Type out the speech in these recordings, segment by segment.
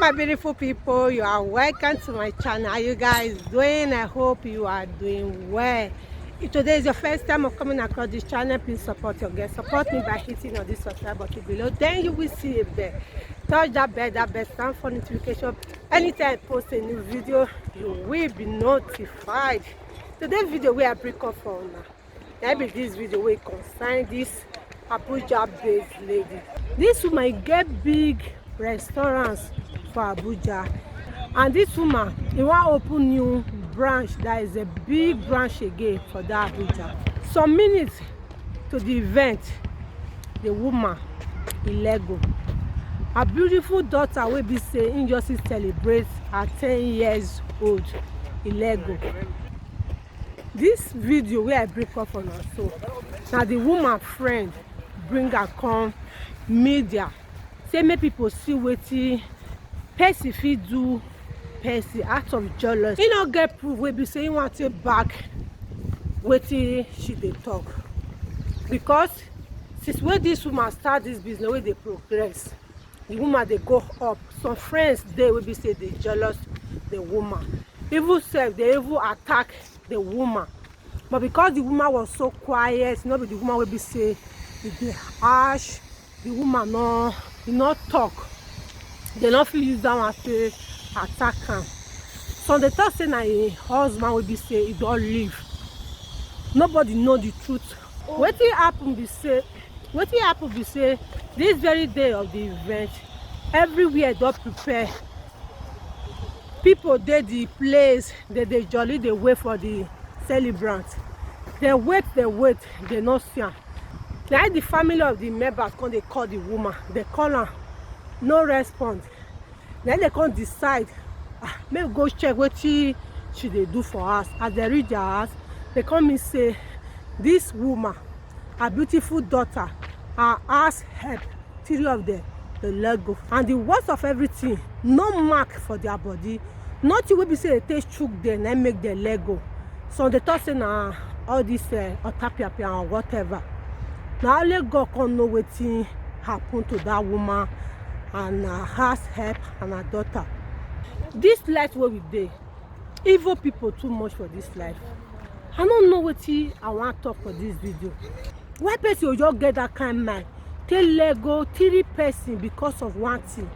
my beautiful people, you are welcome to my channel. How you guys doing? I hope you are doing well. If today is your first time of coming across this channel, please support your guest. Support me by hitting on this subscribe button below. Then you will see a bell. Touch that bell stand for notification. Anytime I post a new video, you will be notified. Today's video we are break up for now. Maybe this video will concern this Abuja based lady. This woman get big restaurants for Abuja, and this woman he want open new branch. That is a big branch again for that Abuja. Some minutes to the event, the woman in Lego, her beautiful daughter will be saying Injustice celebrates her 10 years old in Lego. This video where I break up on her, so now the woman friend bring her come media, say make people see wetin person fit do person out of jealousy. He no get proof wey be say he want to back wetin she dey talk, because since when this woman start this business wey dey progress, the woman dey go up. Some friends dey wey be say dey jealous the woman, even sef dey even attack the woman. But because the woman was so quiet, no be the woman wey be say e dey harsh, the woman no talk, they no fit use that one to attack am. Some dey talk say na im husband wey be say e don leave. Nobody know the truth. Wetin happen be say this very day of the event, everywhere don prepare. People dey the place, they jolly, they wait for the celebrant. They wait, they no see am. Now the family of the members come, they call the woman, they call her, no response. Then they come decide, maybe go check what she dey do for us. As they reach their house, they come and say this woman, her beautiful daughter, her ass help three of them the Lego, and the worst of everything, no mark for their body, nothing will be say they take chook them and make the Lego. So they talk say na all this otapia or whatever. Now only God can know wetin happen to that woman and her house help and her daughter. This life where we dey, evil people too much for this life. I don't know wetin I want to talk for this video. Why person will just get that kind of mind, take Lego 3 person because of one thing?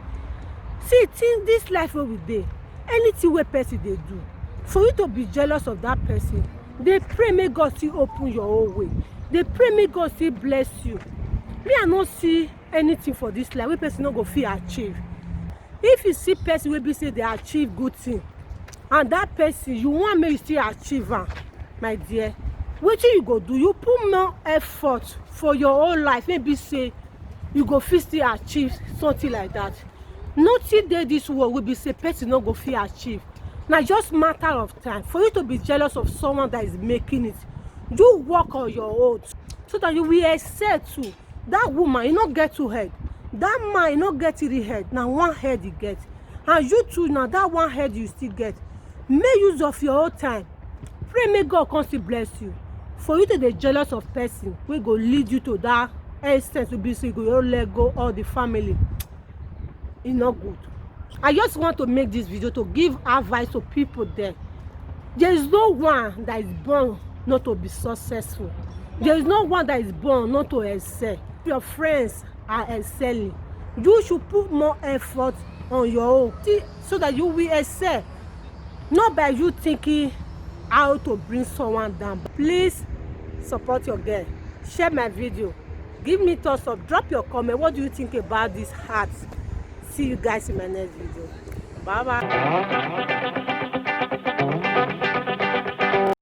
See, think this life where we dey, anything where person they do, for you to be jealous of that person, they pray may God still open your own way. They pray may God still bless you. Me I not see anything for this life where person not go feel achieve. If you see person will be say they achieve good thing, and that person you want me to still achieve am, my dear, what you go do? You put more effort for your own life. Maybe say you go fit still achieve something like that. Nothing there this world will be say person not go feel achieve. Now just matter of time for you to be jealous of someone that is making it. Do work on your own so that you will excel too. That woman, you not get 2 head. That man, you not get 3 head. Now 1 head you get. And you too, now that 1 head you still get. Make use of your own time. Pray may God constantly bless you. For you to be jealous of person, we go lead you to that essence to be so you go let go all the family. It's not good. I just want to make this video to give advice to people there. There is no one that is born not to be successful. There is no one that is born not to excel. Your friends are excelling. You should put more effort on your own so that you will excel. Not by you thinking how to bring someone down. Please support your girl. Share my video. Give me thumbs up. Drop your comment. What do you think about this heart? See you guys in my next video. Bye bye.